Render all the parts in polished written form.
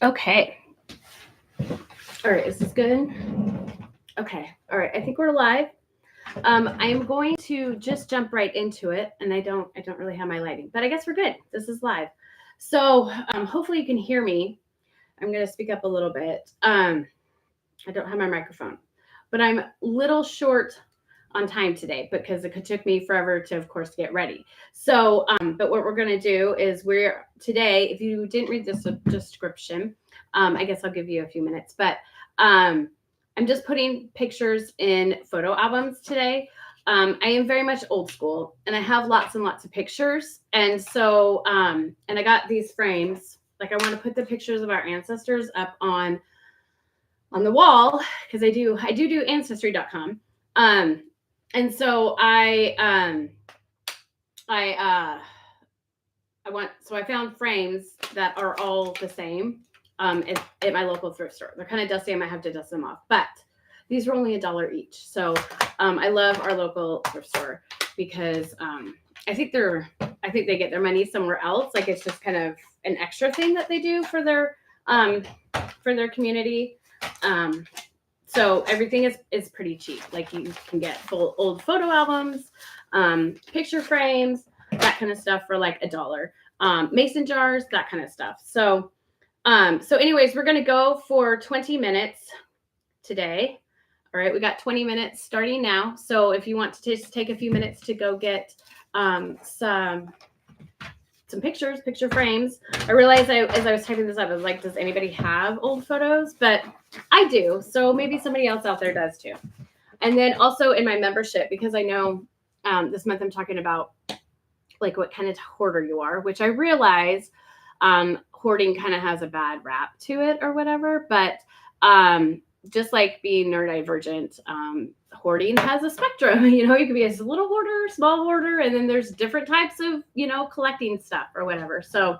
Okay. All right, is this good? Okay. All right, I think we're live. I am going to just jump right into it, and I don't really have my lighting, but I guess we're good. This is live, so hopefully you can hear me. I'm going to speak up a little bit. I don't have my microphone, but I'm a little short on time today because it took me forever to, of course, get ready. So, but what we're going to do is we're today, if you didn't read this description, I guess I'll give you a few minutes, but um, I'm just putting pictures in photo albums today. I am very much old school and I have lots and lots of pictures. And so, and I got these frames. Like I want to put the pictures of our ancestors up on the wall because I do ancestry.com. And so I found frames that are all the same at my local thrift store. They're kind of dusty. I might have to dust them off, but these were only $1 each. So I love our local thrift store because I think they get their money somewhere else. Like it's just kind of an extra thing that they do for their community. So everything is pretty cheap. Like you can get full old photo albums, picture frames, that kind of stuff for like $1. Mason jars, that kind of stuff. So anyways, we're gonna go for 20 minutes today. All right, we got 20 minutes starting now. So if you want to just take a few minutes to go get some picture frames. I realized as I was typing this up, I was like, does anybody have old photos? But I do. So maybe somebody else out there does too. And then also in my membership, because I know this month I'm talking about like what kind of hoarder you are, which I realize hoarding kind of has a bad rap to it or whatever. But just like being neurodivergent, hoarding has a spectrum. You know, you could be a little hoarder, small hoarder, and then there's different types of, collecting stuff or whatever. So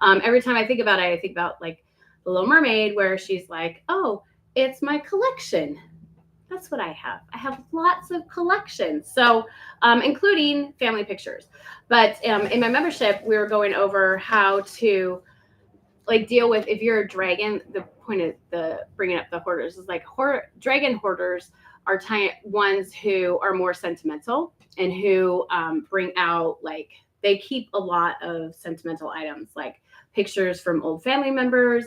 every time I think about it, I think about like The Little Mermaid, where she's like, oh, it's my collection. That's what I have. I have lots of collections. So including family pictures. But in my membership, we were going over how to like deal with if you're a dragon. The point of the bringing up the hoarders is like dragon hoarders are ones who are more sentimental and who bring out like they keep a lot of sentimental items like pictures from old family members,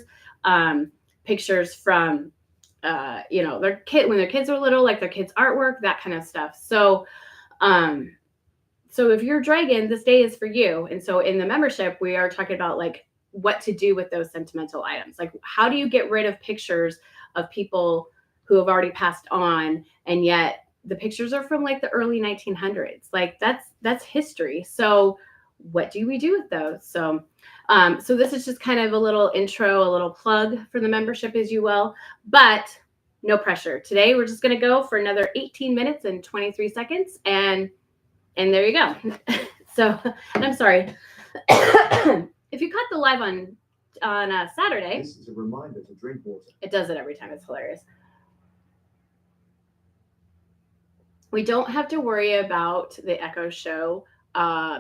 pictures from their kid when their kids are little, like their kids' artwork, that kind of stuff. So if you're a dragon, this day is for you. And so in the membership, we are talking about like what to do with those sentimental items. Like, how do you get rid of pictures of people who have already passed on, and yet the pictures are from like the early 1900s? Like that's history. So what do we do with those? So this is just kind of a little intro, a little plug for the membership, as you will, but no pressure. Today, we're just going to go for another 18 minutes and 23 seconds. And there you go. So, and I'm sorry. If you caught the live on Saturday. This is a reminder to drink water. It does it every time. It's hilarious. We don't have to worry about the Echo show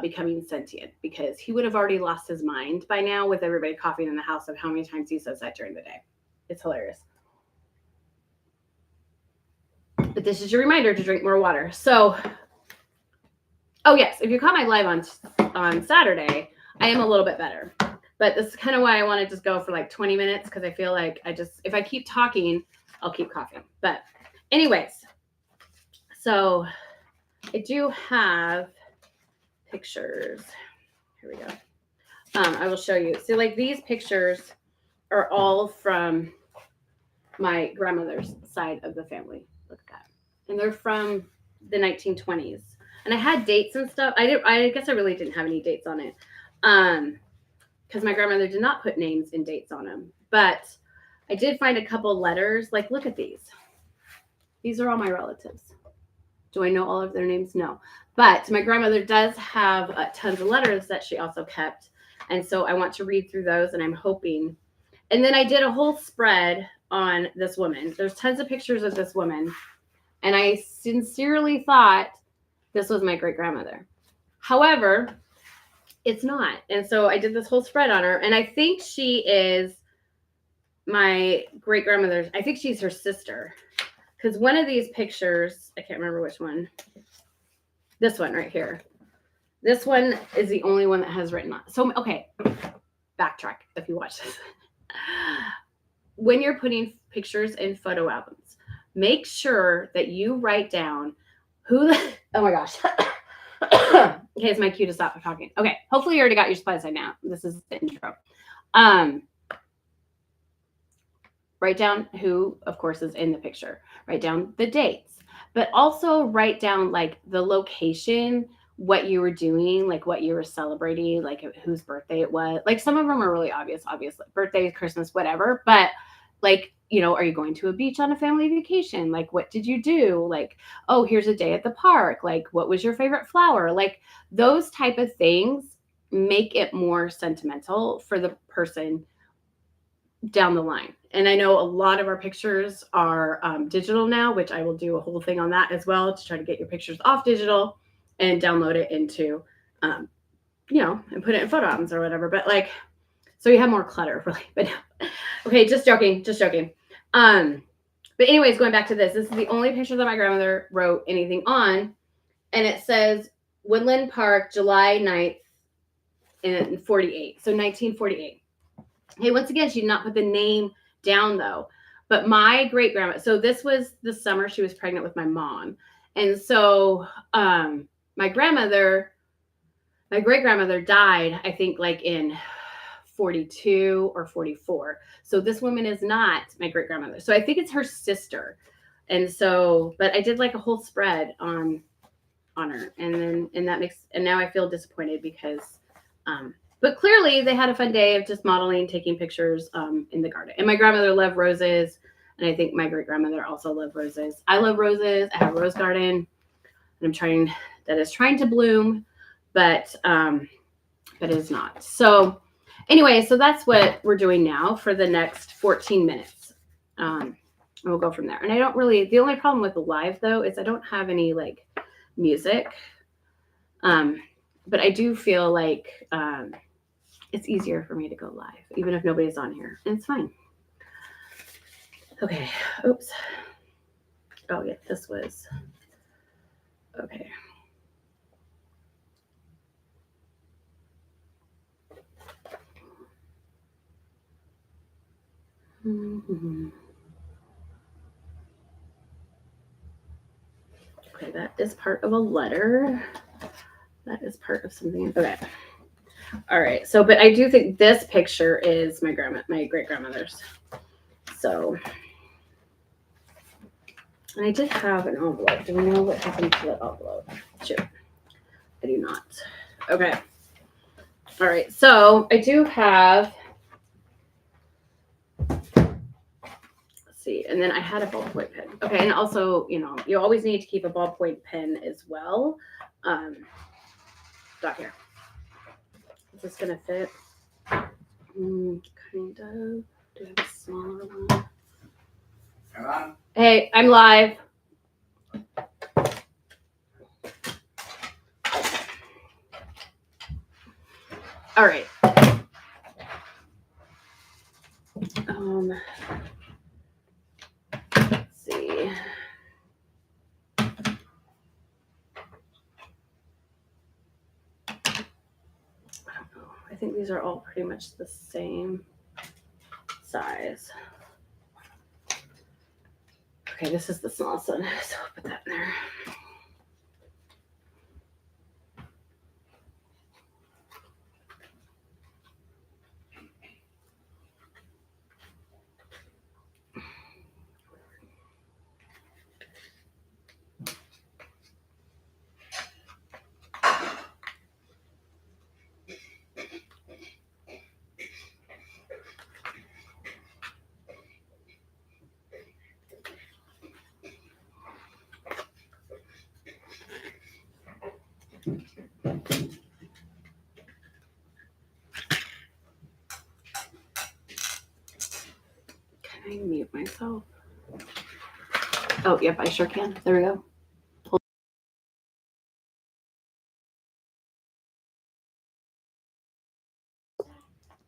becoming sentient because he would have already lost his mind by now with everybody coughing in the house of how many times he says that during the day. It's hilarious. But this is your reminder to drink more water. So, oh yes, if you caught my live on Saturday, I am a little bit better. But this is kind of why I want to just go for like 20 minutes because I feel like if I keep talking, I'll keep coughing. But anyways, so I do have pictures. Here we go. I will show you. So like these pictures are all from my grandmother's side of the family. Look at that. And they're from the 1920s. And I had dates and stuff. I guess I really didn't have any dates on it. Because my grandmother did not put names and dates on them. But I did find a couple letters. Like, look at these. These are all my relatives. Do I know all of their names? No. But my grandmother does have tons of letters that she also kept. And so I want to read through those, and I'm hoping. And then I did a whole spread on this woman. There's tons of pictures of this woman. And I sincerely thought this was my great-grandmother. However, it's not. And so I did this whole spread on her. And I think she is my great grandmother's, I think she's her sister. Because one of these pictures, I can't remember which one. This one right here. This one is the only one that has written on. So, okay, backtrack if you watch this. When you're putting pictures in photo albums, make sure that you write down who the, oh my gosh. Okay, it's my cue to stop talking. Okay, hopefully you already got your supplies by now. This is the intro. Write down who, of course, is in the picture. Write down the dates, but also write down like the location, what you were doing, like what you were celebrating, like whose birthday it was. Like some of them are really obvious, obviously. Birthdays, Christmas, whatever. But like, are you going to a beach on a family vacation? Like, what did you do? Like, oh, here's a day at the park. Like, what was your favorite flower? Like those type of things make it more sentimental for the person down the line. And I know a lot of our pictures are digital now, which I will do a whole thing on that as well to try to get your pictures off digital and download it into, and put it in photo albums or whatever. But like, so you have more clutter, really. But okay, just joking. But anyways, going back to this is the only picture that my grandmother wrote anything on. And it says Woodland Park, July 9th in 48. So 1948. Hey, once again, she did not put the name down though. But my great grandma, so this was the summer she was pregnant with my mom. And so my great grandmother died, I think like in 42 or 44. So this woman is not my great grandmother. So I think it's her sister. And so, but I did like a whole spread on her. And now I feel disappointed because, but clearly they had a fun day of just modeling, taking pictures in the garden. And my grandmother loved roses. And I think my great grandmother also loved roses. I love roses. I have a rose garden. And that is trying to bloom, but it is not. So anyway, so that's what we're doing now for the next 14 minutes. And we'll go from there. And the only problem with the live though, is I don't have any like music. But I do feel like it's easier for me to go live, even if nobody's on here. And it's fine. Okay. Oops. Oh, yeah. This was. Okay. Mm-hmm. Okay. That is part of a letter. That is part of something. Okay. All right. So, but I do think this picture is my great grandmother's. So, and I did have an envelope. Do we know what happened to that envelope? Shoot. I do not. Okay. All right. So I do have, let's see. And then I had a ballpoint pen. Okay. And also, you always need to keep a ballpoint pen as well. Got here. Is this going to fit? Kind of. Do I have a smaller one? Hello? Hey, I'm live. All right. Let's see. I don't know. I think these are all pretty much the same size. Okay, this is the smallest one, so I'll put that in there. Can I mute myself? Oh, yep, I sure can. There we go.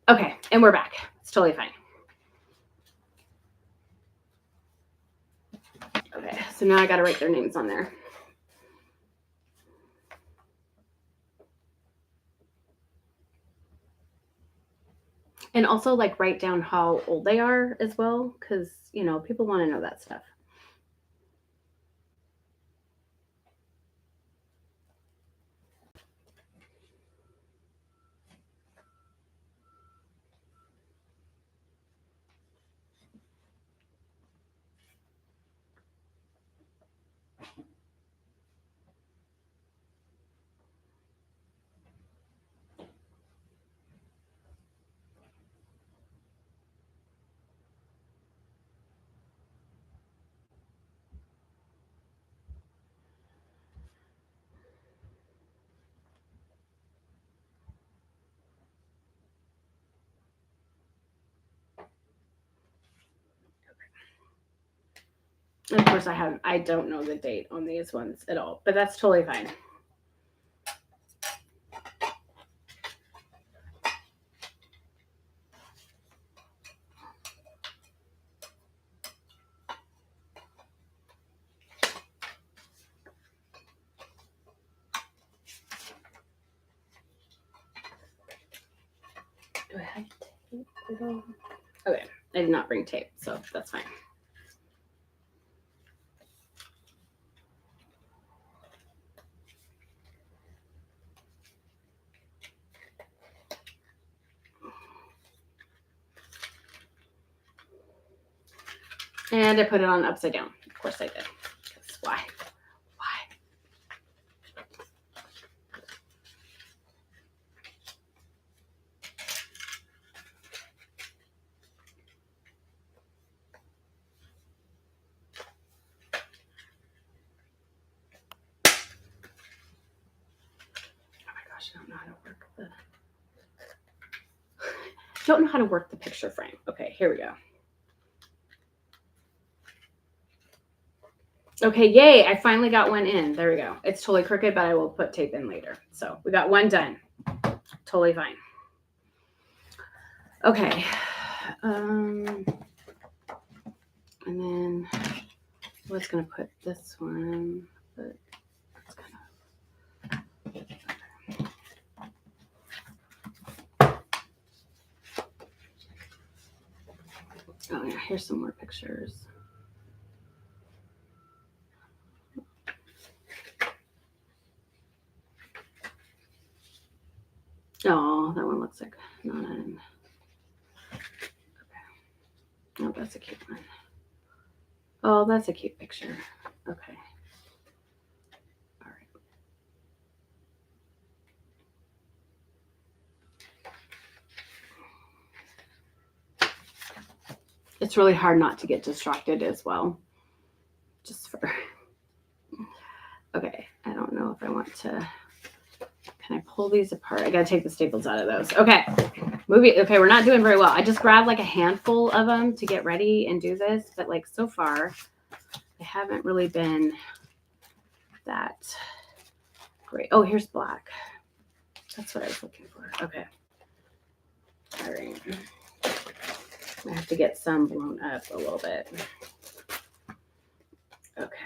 Okay, and we're back. It's totally fine. Okay, so now I got to write their names on there. And also like write down how old they are as well, because, you know, people want to know that stuff. And of course, I don't know the date on these ones at all, but that's totally fine. Do I have tape at all? Okay, I did not bring tape, so that's fine. And I put it on upside down. Of course I did. Why? I don't know how to work the picture frame. Okay, here we go. Okay, yay, I finally got one in. There we go. It's totally crooked, but I will put tape in later. So we got one done. Totally fine. Okay. And then I was going to put this one, but it's kind of... Oh yeah, here's some more pictures. Oh, that one looks like not in. Okay. Oh, that's a cute one. Oh, that's a cute picture. Okay. All right. It's really hard not to get distracted as well. Just for... Okay, I don't know if I want to... Can I pull these apart? I gotta take the staples out of those. Okay, okay, we're not doing very well. I just grabbed like a handful of them to get ready and do this, but like so far, they haven't really been that great. Oh, here's black. That's what I was looking for. Okay. All right. I have to get some blown up a little bit. Okay.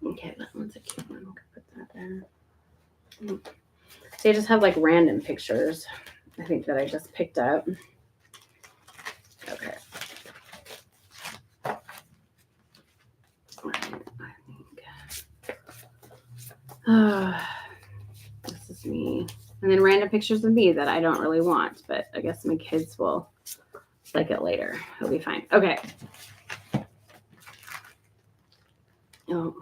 Okay, that one's a cute one. I could put that there. So I just have like random pictures, I think, that I just picked up. Okay. All right, I think this is me. And then random pictures of me that I don't really want, but I guess my kids will like it later. It'll be fine. Okay. Oh.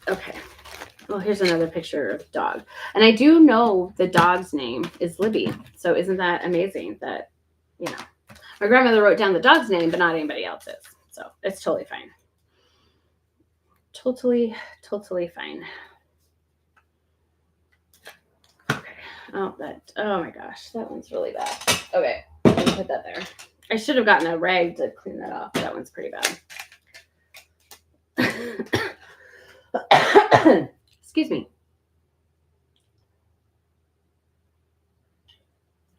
Okay. Well, here's another picture of dog. And I do know the dog's name is Libby. So isn't that amazing that, you know, my grandmother wrote down the dog's name, but not anybody else's. So it's totally fine. Totally fine. Okay. Oh my gosh, that one's really bad. Okay, let me put that there. I should have gotten a rag to clean that off. That one's pretty bad. Excuse me.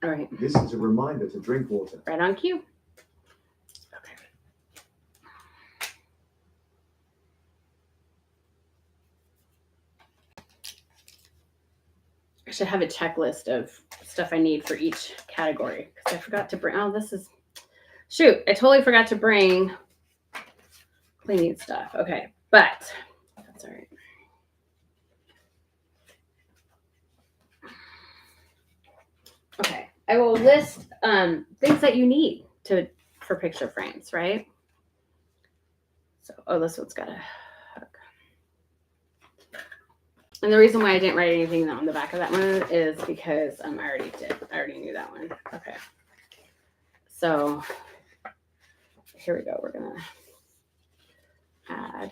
All right. This is a reminder to drink water. Right on cue. Okay. I should have a checklist of stuff I need for each category because I forgot to bring. Oh, this is. Shoot, I totally forgot to bring cleaning stuff. Okay, but that's all right. Okay, I will list things that you need for picture frames, right? So, oh, this one's got a hook. And the reason why I didn't write anything on the back of that one is because I already did. I already knew that one. Okay. So here we go. We're gonna add.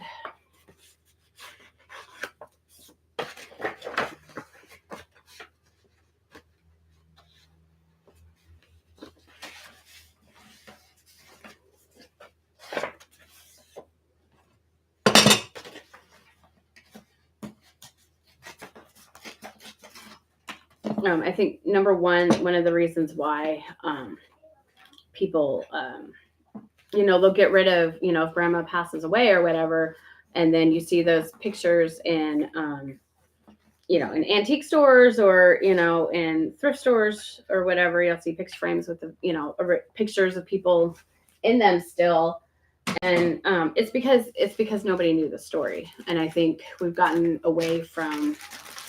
I think number one of the reasons why people, they'll get rid of, if grandma passes away or whatever, and then you see those pictures in, in antique stores or, in thrift stores or whatever, you'll see picture frames with the, pictures of people in them still. And it's because nobody knew the story. And I think we've gotten away from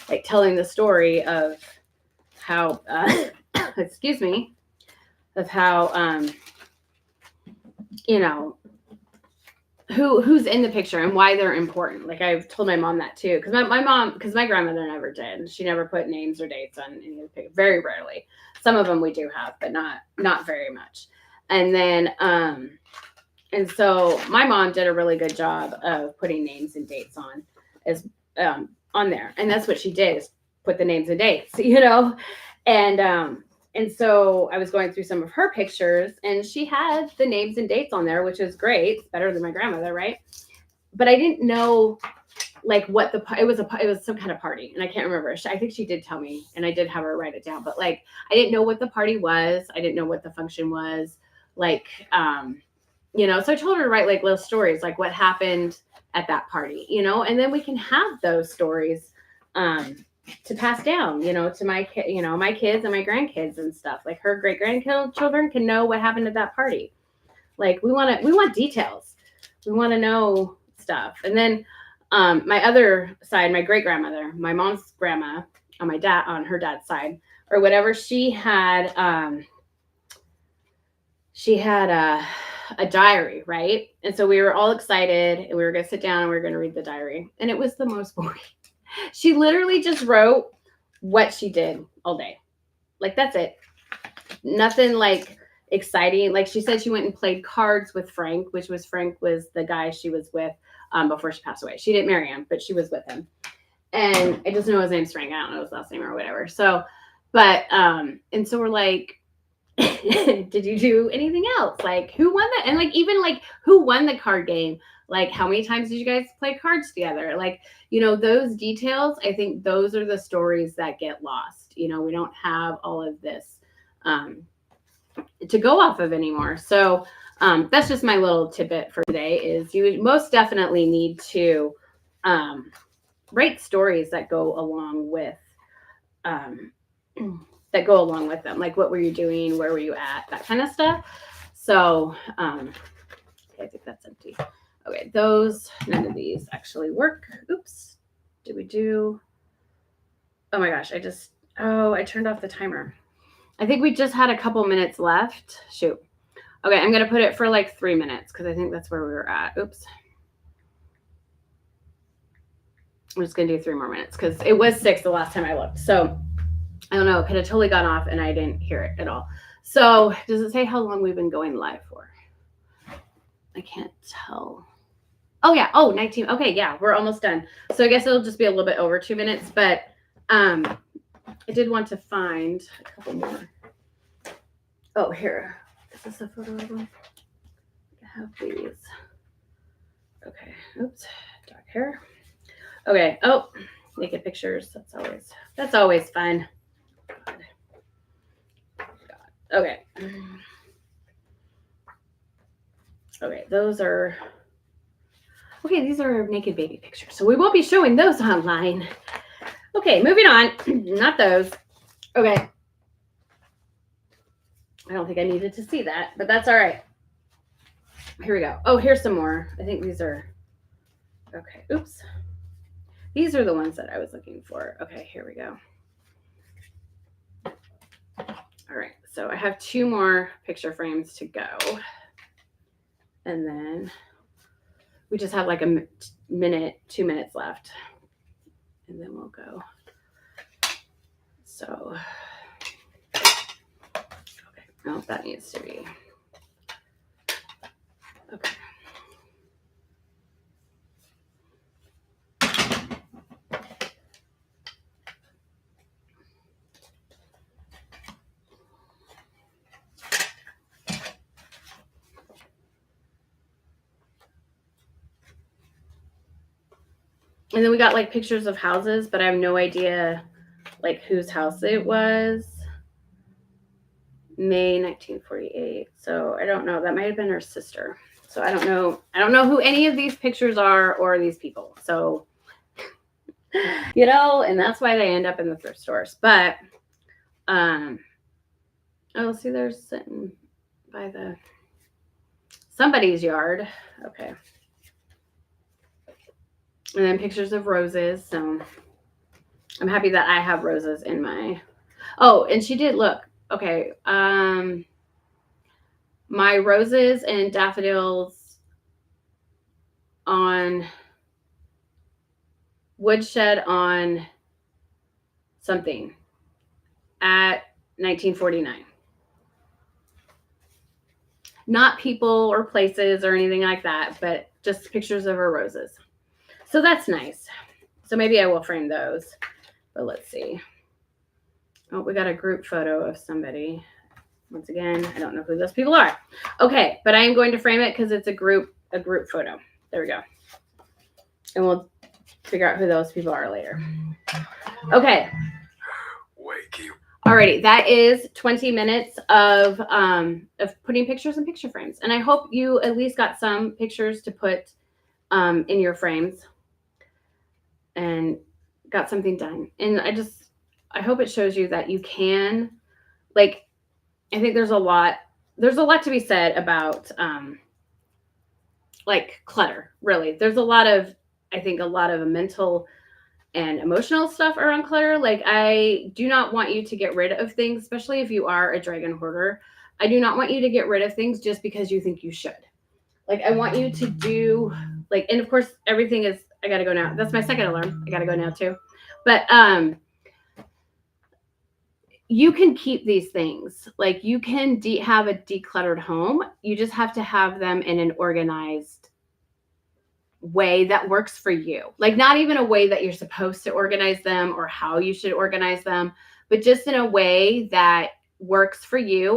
like telling the story of how, excuse me, of how, who's in the picture and why they're important. Like I've told my mom that too, because my grandmother never did. She never put names or dates on any of the pictures. Very rarely. Some of them we do have, but not very much. And then, and so my mom did a really good job of putting names and dates on there, and that's what she did is put the names and dates, and so I was going through some of her pictures, and she had the names and dates on there, which is great. It's better than my grandmother, right? But I didn't know like what it was some kind of party, and I can't remember. I think she did tell me, and I did have her write it down. But like I didn't know what the party was. I didn't know what the function was. Like so I told her to write like little stories, like what happened at that party, and then we can have those stories to pass down, to my kids and my grandkids and stuff. Like her great grandchildren can know what happened at that party. Like we want details. We want to know stuff. And then my other side, my great grandmother, my mom's grandma on her dad's side or whatever, she had a diary, right? And so we were all excited and we were going to sit down and we were going to read the diary. And it was the most boring. She literally just wrote what she did all day. Like, that's it. Nothing like exciting. Like she said, she went and played cards with Frank, Frank was the guy she was with before she passed away. She didn't marry him, but she was with him. And I just know his name's Frank. I don't know his last name or whatever. So, but, and so we're like, did you do anything else? Like who won that? And like, even like who won the card game? Like how many times did you guys play cards together? Like, those details, I think those are the stories that get lost. We don't have all of this to go off of anymore. So that's just my little tidbit for today is you most definitely need to write stories that go along with them. Like what were you doing? Where were you at? That kind of stuff. So okay, I think that's empty. Okay, none of these actually work. Oops. Did we do? Oh my gosh, I turned off the timer. I think we just had a couple minutes left. Shoot. Okay, I'm going to put it for like 3 minutes because I think that's where we were at. Oops. I'm just going to do 3 more minutes because it was 6 the last time I looked. So I don't know. It could have totally gone off and I didn't hear it at all. So does it say how long we've been going live for? I can't tell. Oh yeah. Oh, 19. Okay. Yeah. We're almost done. So I guess it'll just be a little bit over 2 minutes, but I did want to find a couple more. Oh, here. Is this a photo of them? I have these. Okay. Oops. Dark hair. Okay. Oh, naked pictures. That's always fun. God. Okay. Okay. Those are. Okay, these are naked baby pictures, so we won't be showing those online. Okay, moving on. Not those. Okay. I don't think I needed to see that, but that's all right. Here we go. Oh, here's some more. I think these are. Okay. Oops. These are the ones that I was looking for. Okay, here we go. All right, so I have 2 more picture frames to go. And then we just have like a minute, 2 minutes left. And then we'll go. So, okay, no, that needs to be. Okay. And then we got like pictures of houses, but I have no idea like whose house it was. May 1948. So I don't know. That might have been her sister. So I don't know. I don't know who any of these pictures are or these people. So, you know, and that's why they end up in the thrift stores. But, oh, see, they're sitting by somebody's yard. Okay. And then pictures of roses. So I'm happy that I have roses in my. Oh, and she did look. Okay. My roses and daffodils on woodshed on something at 1949. Not people or places or anything like that, but just pictures of her roses. So that's nice. So maybe I will frame those. But let's see. Oh, we got a group photo of somebody. Once again, I don't know who those people are. Okay, but I am going to frame it because it's a group photo. There we go. And we'll figure out who those people are later. Okay. Wake you. Alrighty, that is 20 minutes of putting pictures in picture frames. And I hope you at least got some pictures to put in your frames and got something done. And I hope it shows you that you can, like, I think there's a lot to be said about like clutter, really. There's I think a lot of mental and emotional stuff around clutter. Like, I do not want you to get rid of things, especially if you are a dragon hoarder. I do not want you to get rid of things just because you think you should. Like, I want you to do, like, and of course, everything is, I gotta go now. That's my second alarm. I gotta go now too. But you can keep these things. Like, you can have a decluttered home. You just have to have them in an organized way that works for you. Like, not even a way that you're supposed to organize them or how you should organize them, but just in a way that works for you.